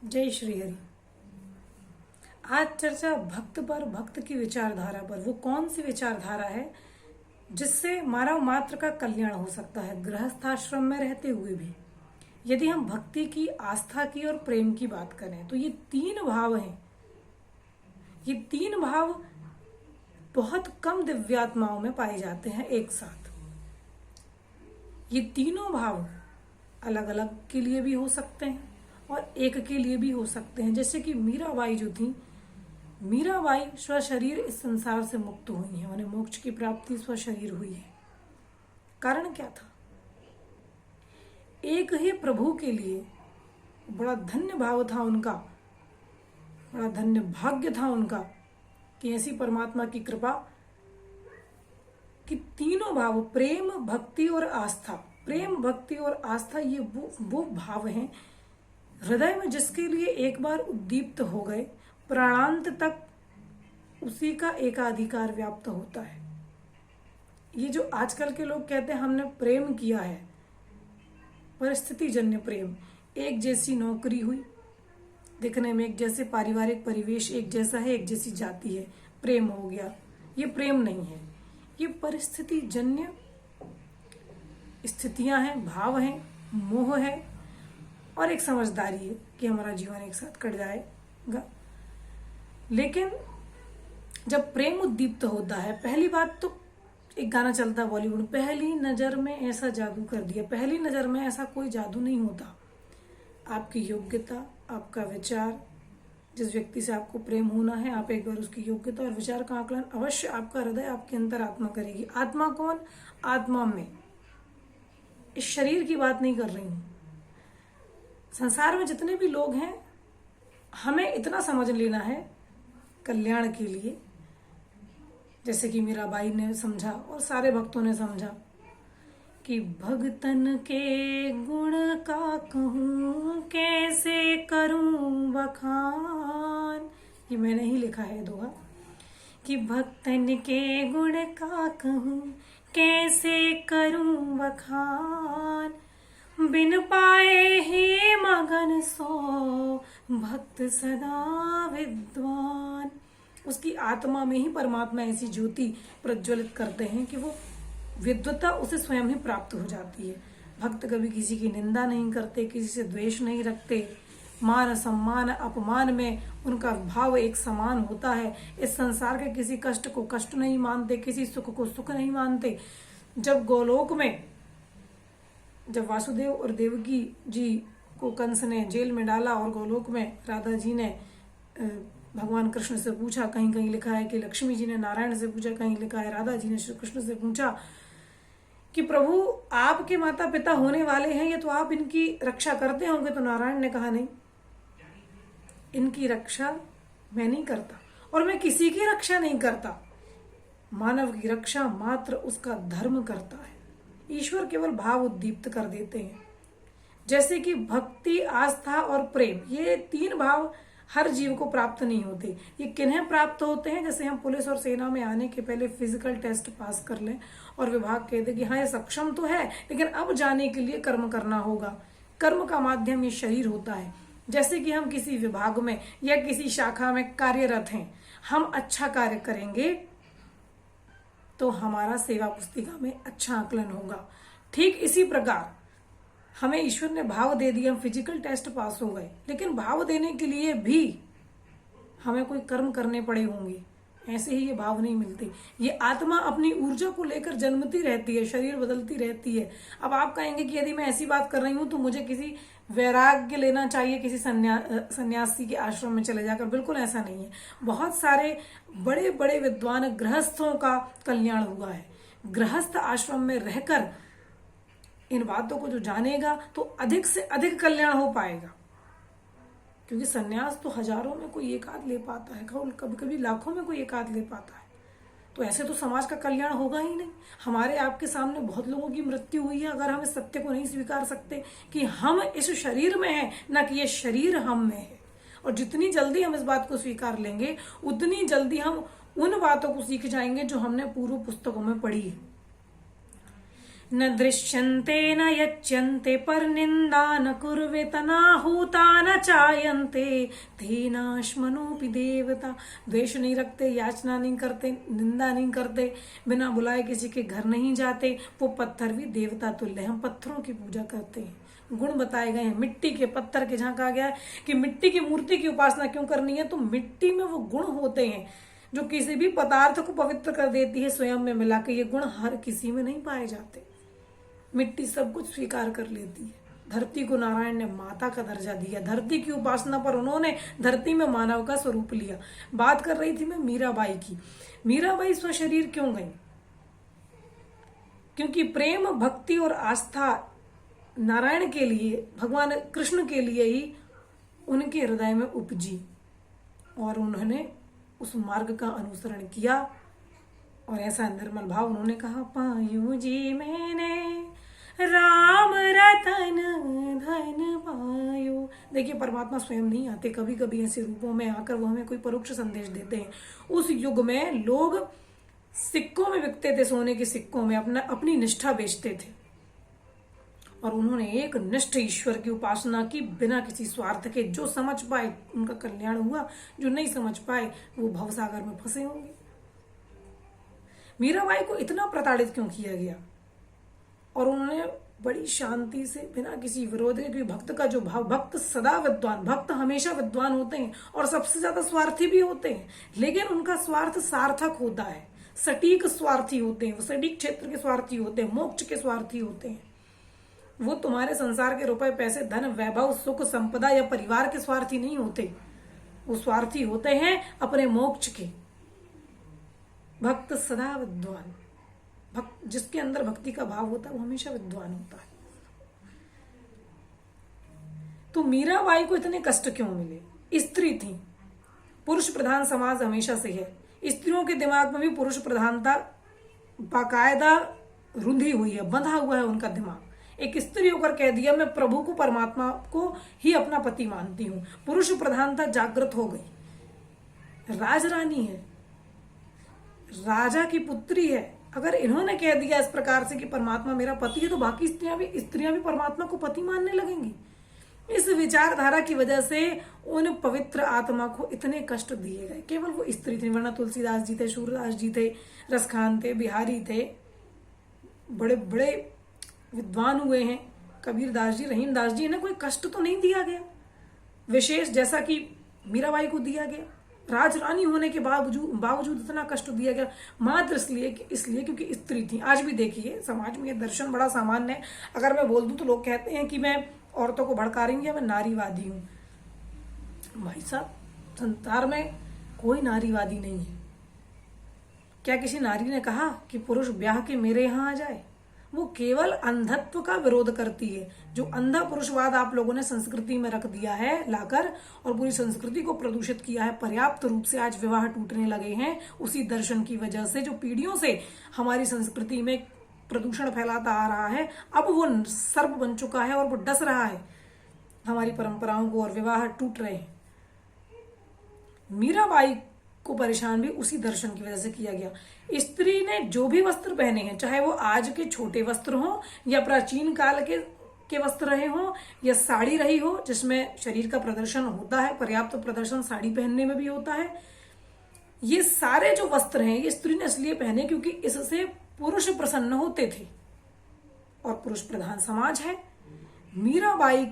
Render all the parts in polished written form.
जय श्री हरि। आज चर्चा भक्त पर, भक्त की विचारधारा पर। वो कौन सी विचारधारा है जिससे मानव मात्र का कल्याण हो सकता है गृहस्थ आश्रम में रहते हुए भी। यदि हम भक्ति की, आस्था की और प्रेम की बात करें तो ये तीन भाव हैं। ये तीन भाव बहुत कम दिव्यात्माओं में पाए जाते हैं एक साथ। ये तीनों भाव अलग अलग के लिए भी हो सकते हैं और एक के लिए भी हो सकते हैं। जैसे कि मीराबाई जो थी, मीराबाई स्वशरीर इस संसार से मुक्त हुई है, उन्हें मोक्ष की प्राप्ति स्वशरीर हुई है। कारण क्या था? एक ही प्रभु के लिए बड़ा धन्य भाव था उनका, बड़ा धन्य भाग्य था उनका कि ऐसी परमात्मा की कृपा कि तीनों भाव, प्रेम, भक्ति और आस्था, प्रेम, भक्ति और आस्था, ये वो भाव हैं हृदय में जिसके लिए एक बार उद्दीप्त हो गए, प्राणांत तक उसी का एकाधिकार व्याप्त होता है। ये जो आजकल के लोग कहते हैं हमने प्रेम किया है, परिस्थिति जन्य प्रेम, एक जैसी नौकरी हुई, दिखने में एक जैसे, पारिवारिक परिवेश एक जैसा है, एक जैसी जाति है, प्रेम हो गया, ये प्रेम नहीं है। ये परिस्थिति जन्य स्थितियां हैं, भाव हैं, मोह है और एक समझदारी है कि हमारा जीवन एक साथ कट जाएगा। लेकिन जब प्रेम उद्दीप्त होता है, पहली बात तो एक गाना चलता है बॉलीवुड, पहली नजर में ऐसा जादू कर दिया। पहली नजर में ऐसा कोई जादू नहीं होता। आपकी योग्यता, आपका विचार, जिस व्यक्ति से आपको प्रेम होना है, आप एक बार उसकी योग्यता और विचार का आकलन अवश्य आपका हृदय, आपके अंतर आत्मा करेगी। आत्मा कौन? आत्मा में, इस शरीर की बात नहीं कर रही हूं। संसार में जितने भी लोग हैं, हमें इतना समझ लेना है कल्याण के लिए, जैसे कि मीराबाई ने समझा और सारे भक्तों ने समझा कि भगतन के गुण का कहूं, कैसे करूं बखान। ये मैंने ही लिखा है दोहा कि भक्तन के गुण का कहूं, कैसे करूं बखान। बिन पाए ही मगन सो, भक्त सदा विद्वान। उसकी आत्मा में ही परमात्मा ऐसी ज्योति प्रज्वलित करते हैं कि वो विद्वता उसे स्वयं ही प्राप्त हो जाती है। भक्त कभी किसी की निंदा नहीं करते, किसी से द्वेष नहीं रखते, मान सम्मान अपमान में उनका भाव एक समान होता है। इस संसार के किसी कष्ट को कष्ट नहीं मानते, किसी सुख को सुख नहीं मानते। जब गोलोक में, जब वासुदेव और देवकी जी को कंस ने जेल में डाला और गोलोक में राधा जी ने भगवान कृष्ण से पूछा, कहीं कहीं लिखा है कि लक्ष्मी जी ने नारायण से पूछा, कहीं लिखा है राधा जी ने श्री कृष्ण से पूछा कि प्रभु आपके माता पिता होने वाले हैं, ये तो आप इनकी रक्षा करते होंगे। तो नारायण ने कहा, नहीं, इनकी रक्षा मैं नहीं करता और मैं किसी की रक्षा नहीं करता। मानव की रक्षा मात्र उसका धर्म करता है। ईश्वर केवल भाव उद्दीप्त कर देते हैं। जैसे कि भक्ति, आस्था और प्रेम, ये तीन भाव हर जीव को प्राप्त नहीं होते। ये किन्हें प्राप्त होते हैं? जैसे हम पुलिस और सेना में आने के पहले फिजिकल टेस्ट पास कर लें और विभाग कहते कि हाँ ये सक्षम तो है, लेकिन अब जाने के लिए कर्म करना होगा। कर्म का माध्यम ये शरीर होता है। जैसे कि हम किसी विभाग में या किसी शाखा में कार्यरत हैं, हम अच्छा कार्य करेंगे तो हमारा सेवा पुस्तिका में अच्छा आकलन होगा। ठीक इसी प्रकार हमें ईश्वर ने भाव दे दिया, हम फिजिकल टेस्ट पास हो गए, लेकिन भाव देने के लिए भी हमें कोई कर्म करने पड़े होंगे। ऐसे ही ये भाव नहीं मिलते। ये आत्मा अपनी ऊर्जा को लेकर जन्मती रहती है, शरीर बदलती रहती है। अब आप कहेंगे कि यदि मैं ऐसी बात कर रही हूं तो मुझे किसी वैराग्य लेना चाहिए, किसी सन्यासी के आश्रम में चले जाकर। बिल्कुल ऐसा नहीं है। बहुत सारे बड़े बड़े विद्वान गृहस्थों का कल्याण हुआ है। गृहस्थ आश्रम में रहकर इन बातों को जो जानेगा तो अधिक से अधिक कल्याण हो पाएगा, क्योंकि सन्यास तो हजारों में कोई एक आध ले पाता है, कभी कभी लाखों में कोई एक आध ले पाता है। तो ऐसे तो समाज का कल्याण होगा ही नहीं। हमारे आपके सामने बहुत लोगों की मृत्यु हुई है। अगर हम इस सत्य को नहीं स्वीकार सकते कि हम इस शरीर में हैं, ना कि ये शरीर हम में है, और जितनी जल्दी हम इस बात को स्वीकार लेंगे उतनी जल्दी हम उन बातों को सीख जाएंगे जो हमने पूर्व पुस्तकों में पढ़ी है। न दृश्यन्ते न यच्यन्ते पर निंदा न कुर्वेत नाहूता न चायन्ते तेनाश्मनोपि देवता। द्वेष नहीं रखते, याचना नहीं करते, निंदा नहीं करते, बिना बुलाए किसी के घर नहीं जाते, वो पत्थर भी देवता तुल्य। हम पत्थरों की पूजा करते हैं। गुण बताए गए हैं मिट्टी के, पत्थर के। जहां कहा गया है कि मिट्टी की मूर्ति की उपासना क्यों करनी है, तो मिट्टी में वो गुण होते हैं जो किसी भी पदार्थ को पवित्र कर देती है स्वयं में मिला के। ये गुण हर किसी में नहीं पाए जाते। मिट्टी सब कुछ स्वीकार कर लेती है। धरती को नारायण ने माता का दर्जा दिया। धरती की उपासना पर उन्होंने धरती में मानव का स्वरूप लिया। बात कर रही थी मैं मीराबाई की। मीराबाई स्वशरीर क्यों गई? क्योंकि प्रेम, भक्ति और आस्था नारायण के लिए, भगवान कृष्ण के लिए ही उनके हृदय में उपजी और उन्होंने उस मार्ग का अनुसरण किया। और ऐसा निर्मल भाव उन्होंने कहा, पायू जी मैंने राम रतन धन पायो। देखिए, परमात्मा स्वयं नहीं आते, कभी कभी ऐसे रूपों में आकर वो हमें कोई परोक्ष संदेश देते हैं। उस युग में लोग सिक्कों में बिकते थे, सोने के सिक्कों में अपनी निष्ठा बेचते थे। और उन्होंने एक निष्ठ ईश्वर की उपासना की बिना किसी स्वार्थ के। जो समझ पाए उनका कल्याण हुआ, जो नहीं समझ पाए वो भवसागर में फंसे होंगे। मीराबाई को इतना प्रताड़ित क्यों किया गया? और उन्होंने बड़ी शांति से, बिना किसी विरोध के, क्योंकि भक्त का जो भाव, भक्त सदा विद्वान, भक्त हमेशा विद्वान होते हैं और सबसे ज्यादा स्वार्थी भी होते हैं, लेकिन उनका स्वार्थ सार्थक होता है। सटीक स्वार्थी होते हैं, वो सटीक क्षेत्र के स्वार्थी होते हैं, मोक्ष के स्वार्थी होते हैं। वो तुम्हारे संसार के रुपए, पैसे, धन, वैभव, सुख, संपदा या परिवार के स्वार्थी नहीं होते। वो स्वार्थी होते हैं अपने मोक्ष के। भक्त सदा विद्वान, भक्त जिसके अंदर भक्ति का भाव होता है वो हमेशा विद्वान होता है। तो मीराबाई को इतने कष्ट क्यों मिले? स्त्री थी, पुरुष प्रधान समाज हमेशा से है। स्त्रियों के दिमाग में भी पुरुष प्रधानता बाकायदा रुंधी हुई है, बंधा हुआ है उनका दिमाग। एक स्त्री होकर कह दिया, मैं प्रभु को, परमात्मा को ही अपना पति मानती हूं। पुरुष प्रधानता जागृत हो गई। राजरानी है, राजा की पुत्री है। अगर इन्होंने कह दिया इस प्रकार से कि परमात्मा मेरा पति है, तो बाकी स्त्रियां भी परमात्मा को पति मानने लगेंगी। इस विचारधारा की वजह से उन पवित्र आत्मा को इतने कष्ट दिए गए। केवल वो स्त्री थी, वरना तुलसीदास जी थे, सूरदास जी थे, रसखान थे, बिहारी थे, बड़े बड़े विद्वान हुए हैं, कबीरदास जी, रहीमदास जी, इन्हें कोई कष्ट तो नहीं दिया गया विशेष, जैसा कि मीराबाई को दिया गया। राजरानी होने के बावजूद इतना कष्ट दिया गया मात्र इसलिए क्योंकि स्त्री थी। आज भी देखिए समाज में ये दर्शन बड़ा सामान्य है। अगर मैं बोल दूं तो लोग कहते हैं कि मैं औरतों को भड़का रही हूं या मैं नारीवादी हूं। भाई साहब, संसार में कोई नारीवादी नहीं है। क्या किसी नारी ने कहा कि पुरुष ब्याह के मेरे यहां आ जाए? वो केवल अंधत्व का विरोध करती है। जो अंधा पुरुषवाद आप लोगों ने संस्कृति में रख दिया है लाकर, और पूरी संस्कृति को प्रदूषित किया है पर्याप्त रूप से। आज विवाह टूटने लगे हैं उसी दर्शन की वजह से, जो पीढ़ियों से हमारी संस्कृति में प्रदूषण फैलाता आ रहा है। अब वो सर्प बन चुका है और वो डस रहा है हमारी परंपराओं को, और विवाह टूट रहे हैं। मीराबाई को परेशान भी उसी दर्शन की वजह से किया गया। स्त्री ने जो भी वस्त्र पहने हैं, चाहे वो आज के छोटे वस्त्र हो या प्राचीन काल के वस्त्र रहे हो या साड़ी रही हो जिसमें शरीर का प्रदर्शन होता है, पर्याप्त प्रदर्शन साड़ी पहनने में भी होता है, ये सारे जो वस्त्र हैं ये स्त्री ने इसलिए पहने क्योंकि इससे पुरुष प्रसन्न होते थे और पुरुष प्रधान समाज है। मीराबाई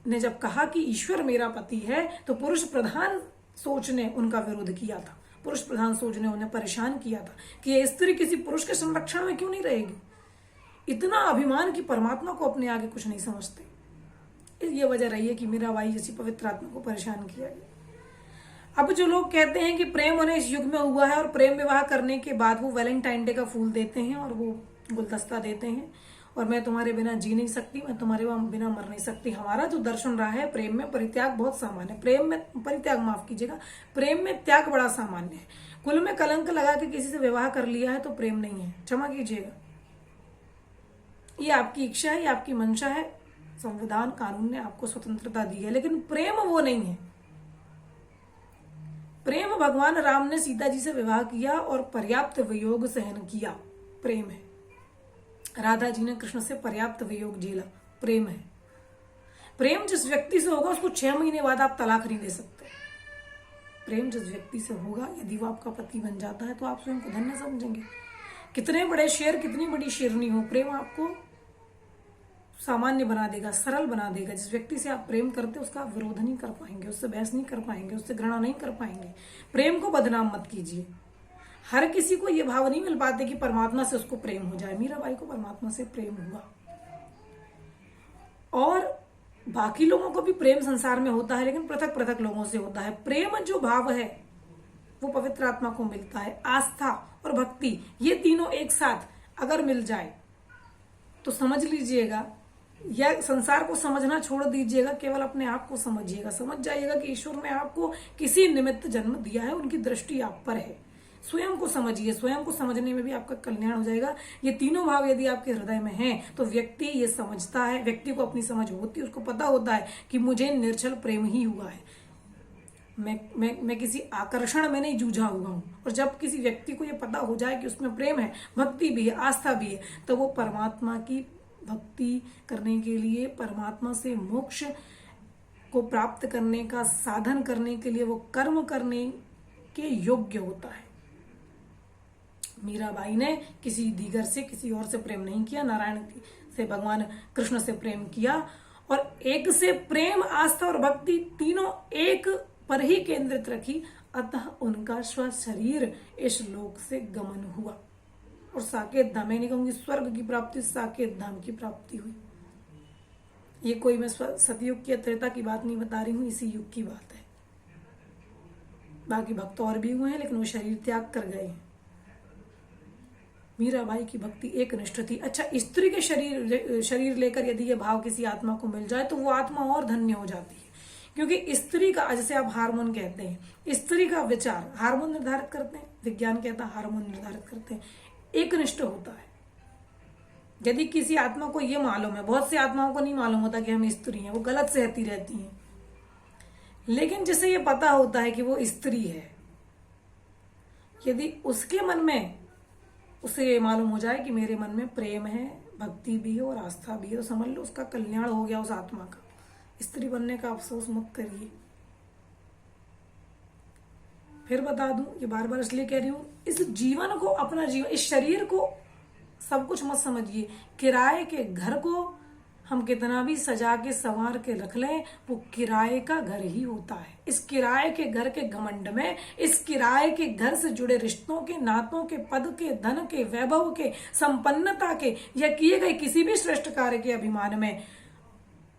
ने जब कहा कि ईश्वर मेरा पति है, तो पुरुष प्रधान सोच ने उनका विरोध किया था। पुरुष प्रधान सोच ने उन्हें परेशान किया था कि ये स्त्री किसी पुरुष के संरक्षण में क्यों नहीं रहेगी। इतना अभिमान कि परमात्मा को अपने आगे कुछ नहीं समझते। ये वजह रही है कि मीराबाई जैसी पवित्र आत्मा को परेशान किया गया। अब जो लोग कहते हैं कि प्रेम उन्हें इस युग में हुआ है और प्रेम विवाह करने के बाद वो वैलेंटाइन डे का फूल देते हैं और वो गुलदस्ता देते हैं, और मैं तुम्हारे बिना जी नहीं सकती, मैं तुम्हारे बिना मर नहीं सकती। हमारा जो दर्शन रहा है, प्रेम में परित्याग बहुत सामान्य है। प्रेम में परित्याग, माफ कीजिएगा, प्रेम में त्याग बड़ा सामान्य है। कुल में कलंक लगा के किसी से विवाह कर लिया है तो प्रेम नहीं है, क्षमा कीजिएगा। ये आपकी इच्छा है, ये आपकी मंशा है, संविधान कानून ने आपको स्वतंत्रता दी है, लेकिन प्रेम वो नहीं है। प्रेम भगवान राम ने सीता जी से विवाह किया और पर्याप्त वियोग सहन किया, प्रेम है। राधा जी ने कृष्ण से पर्याप्त वियोग झेला, प्रेम है। प्रेम जिस व्यक्ति से होगा उसको 6 महीने बाद आप तलाक नहीं दे सकते। प्रेम जिस व्यक्ति से होगा, यदि वो आपका पति बन जाता है तो आप स्वयं को धन्य समझेंगे। कितने बड़े शेर, कितनी बड़ी शेरनी हो, प्रेम आपको सामान्य बना देगा, सरल बना देगा। जिस व्यक्ति से आप प्रेम करते उसका आप विरोध नहीं कर पाएंगे, उससे बहस नहीं कर पाएंगे, उससे घृणा नहीं कर पाएंगे। प्रेम को बदनाम मत कीजिए। हर किसी को ये भाव नहीं मिल पाते कि परमात्मा से उसको प्रेम हो जाए। मीराबाई को परमात्मा से प्रेम हुआ, और बाकी लोगों को भी प्रेम संसार में होता है, लेकिन पृथक पृथक लोगों से होता है। प्रेम जो भाव है वो पवित्र आत्मा को मिलता है। आस्था और भक्ति, ये तीनों एक साथ अगर मिल जाए तो समझ लीजिएगा, या संसार को समझना छोड़ दीजिएगा, केवल अपने आप को समझिएगा। समझ जाइएगा कि ईश्वर ने आपको किसी निमित्त जन्म दिया है, उनकी दृष्टि आप पर है। स्वयं को समझिए, स्वयं को समझने में भी आपका कल्याण हो जाएगा। ये तीनों भाव यदि आपके हृदय में हैं तो व्यक्ति ये समझता है, व्यक्ति को अपनी समझ होती है, उसको पता होता है कि मुझे निर्छल प्रेम ही हुआ है, मैं किसी आकर्षण में नहीं जूझा हुआ हूं। और जब किसी व्यक्ति को ये पता हो जाए कि उसमें प्रेम है, भक्ति भी है, आस्था भी है, तो वो परमात्मा की भक्ति करने के लिए, परमात्मा से मोक्ष को प्राप्त करने का साधन करने के लिए वो कर्म करने के योग्य होता है। मीराबाई ने किसी दीगर से, किसी और से प्रेम नहीं किया, नारायण से, भगवान कृष्ण से प्रेम किया। और एक से प्रेम, आस्था और भक्ति तीनों एक पर ही केंद्रित रखी, अतः उनका शरीर इस लोक से गमन हुआ और साकेत धाम, मैं नहीं कहूंगी स्वर्ग की प्राप्ति, साकेत धाम की प्राप्ति हुई। ये कोई मैं सतयुग की, त्रेता की बात नहीं बता रही हूं, इसी युग की बात है। बाकी भक्त और भी हुए हैं, लेकिन वो शरीर त्याग कर गए हैं। मीराबाई की भक्ति एक निष्ठ थी। अच्छा, स्त्री के शरीर लेकर यदि ये भाव किसी आत्मा को मिल जाए तो वो आत्मा और धन्य हो जाती है, क्योंकि स्त्री का, जैसे आप हार्मोन कहते हैं, स्त्री का विचार हार्मोन निर्धारित करते हैं, विज्ञान कहता है हार्मोन निर्धारित करते हैं, एक निष्ठ होता है। यदि किसी आत्मा को ये मालूम है, बहुत सी आत्माओं को नहीं मालूम होता कि हम स्त्री हैं, वो गलत सहती रहती हैं, लेकिन जिसे ये पता होता है कि वो स्त्री है, यदि उसके मन में, उसे ये मालूम हो जाए कि मेरे मन में प्रेम है, भक्ति भी है और आस्था भी है, तो समझ लो उसका कल्याण हो गया उस आत्मा का। स्त्री बनने का अफसोस मत करिए। फिर बता दूं, ये बार बार इसलिए कह रही हूं, इस जीवन को, अपना जीवन, इस शरीर को सब कुछ मत समझिए। किराए के घर को हम कितना भी सजा के संवार के रख लें, वो किराए का घर ही होता है। इस किराए के घर के घमंड में, इस किराए के घर से जुड़े रिश्तों के, नातों के, पद के, धन के, वैभव के, संपन्नता के, या किए गए किसी भी श्रेष्ठ कार्य के अभिमान में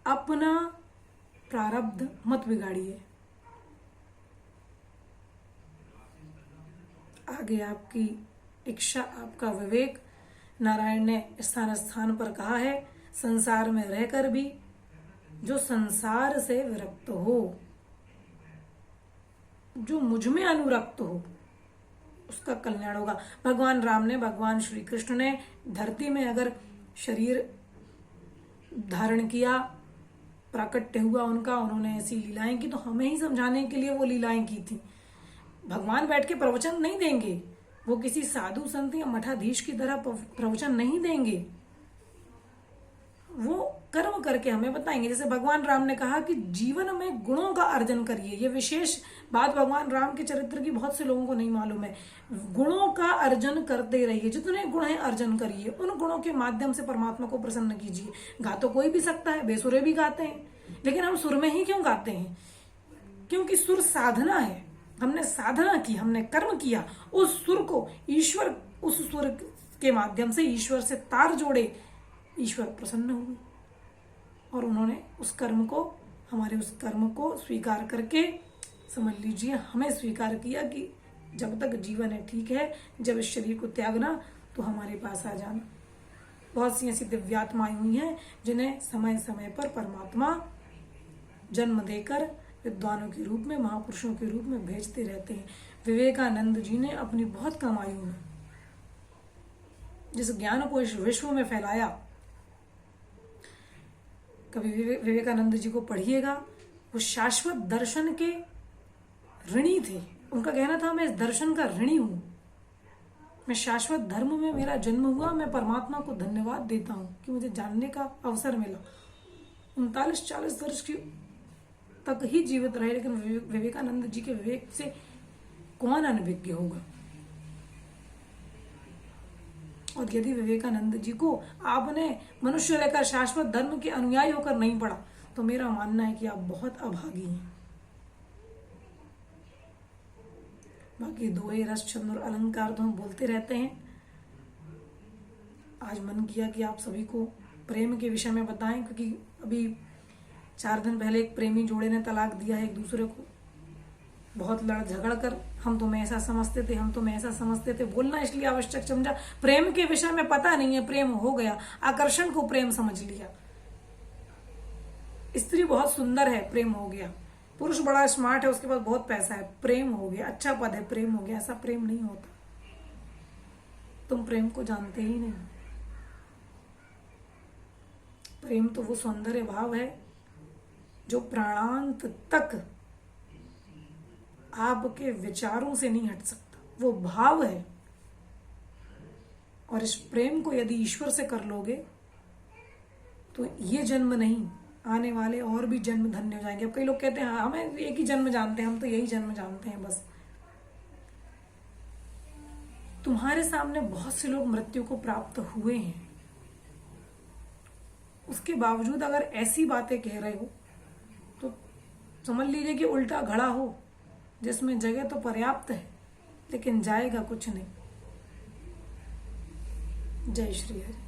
अपना प्रारब्ध मत बिगाड़िए। आगे आपकी इच्छा, आपका विवेक, नारायण ने स्थान स्थान पर कहा है, संसार में रहकर भी जो संसार से विरक्त हो, जो मुझ में अनुरक्त हो, उसका कल्याण होगा। भगवान राम ने, भगवान श्री कृष्ण ने धरती में अगर शरीर धारण किया, प्राकट्य हुआ उनका, उन्होंने ऐसी लीलाएं की, तो हमें ही समझाने के लिए वो लीलाएं की थी। भगवान बैठ के प्रवचन नहीं देंगे, वो किसी साधु संत या मठाधीश की तरह प्रवचन नहीं देंगे, वो कर्म करके हमें बताएंगे। जैसे भगवान राम ने कहा कि जीवन में गुणों का अर्जन करिए। ये विशेष बात भगवान राम के चरित्र की बहुत से लोगों को नहीं मालूम है। गुणों का अर्जन करते रहिए, जितने गुण हैं अर्जन करिए, उन गुणों के माध्यम से परमात्मा को प्रसन्न कीजिए। गा तो कोई भी सकता है, बेसुरे भी गाते हैं, लेकिन हम सुर में ही क्यों गाते हैं? क्योंकि सुर साधना है, हमने साधना की, हमने कर्म किया, उस सुर को ईश्वर, उस सुर के माध्यम से ईश्वर से तार जोड़े, ईश्वर प्रसन्न हुए और उन्होंने उस कर्म को, हमारे उस कर्म को स्वीकार करके, समझ लीजिए हमें स्वीकार किया कि जब तक जीवन है ठीक है, जब इस शरीर को त्यागना तो हमारे पास आ जाना। बहुत सी ऐसी दिव्यात्माएं हुई हैं जिन्हें समय समय पर परमात्मा जन्म देकर विद्वानों के रूप में, महापुरुषों के रूप में भेजते रहते हैं। विवेकानंद जी ने अपनी बहुत कम आयु में जिस ज्ञान को इस विश्व में फैलाया, कभी विवेकानंद जी को पढ़िएगा, वो शाश्वत दर्शन के ऋणी थे। उनका कहना था मैं इस दर्शन का ऋणी हूं, मैं शाश्वत धर्म में मेरा जन्म हुआ, मैं परमात्मा को धन्यवाद देता हूं कि मुझे जानने का अवसर मिला। 39-40 वर्ष की तक ही जीवित रहे, लेकिन विवेकानंद जी के विवेक से कौन अनभिज्ञ होगा। और यदि विवेकानंद जी को आपने मनुष्य लेकर शाश्वत धर्म के अनुयायी होकर नहीं पढ़ा, तो मेरा मानना है कि आप बहुत अभागी हैं। बाकी दोहे, रस, छंद और अलंकार तो हम बोलते रहते हैं। आज मन किया कि आप सभी को प्रेम के विषय में बताएं, क्योंकि अभी 4 दिन पहले एक प्रेमी जोड़े ने तलाक दिया है एक दूसरे को, बहुत लड़ झगड़ कर। हम तुम्हें ऐसा समझते थे, हम तुम्हें ऐसा समझते थे, बोलना इसलिए आवश्यक समझा। प्रेम के विषय में पता नहीं है, प्रेम हो गया, आकर्षण को प्रेम समझ लिया। स्त्री बहुत सुंदर है, प्रेम हो गया। पुरुष बड़ा स्मार्ट है, उसके पास बहुत पैसा है, प्रेम हो गया। अच्छा पद है, प्रेम हो गया। ऐसा प्रेम नहीं होता। तुम प्रेम को जानते ही नहीं। प्रेम तो वो सौंदर्य भाव है जो प्राणांत तक आपके विचारों से नहीं हट सकता, वो भाव है। और इस प्रेम को यदि ईश्वर से कर लोगे तो ये जन्म नहीं, आने वाले और भी जन्म धन्य हो जाएंगे। अब कई लोग कहते हैं हमें एक ही जन्म जानते हैं, हम तो यही जन्म जानते हैं बस। तुम्हारे सामने बहुत से लोग मृत्यु को प्राप्त हुए हैं, उसके बावजूद अगर ऐसी बातें कह रहे हो तो समझ लीजिए कि उल्टा घड़ा हो, जिसमें जगह तो पर्याप्त है लेकिन जाएगा कुछ नहीं। जय श्री हरि।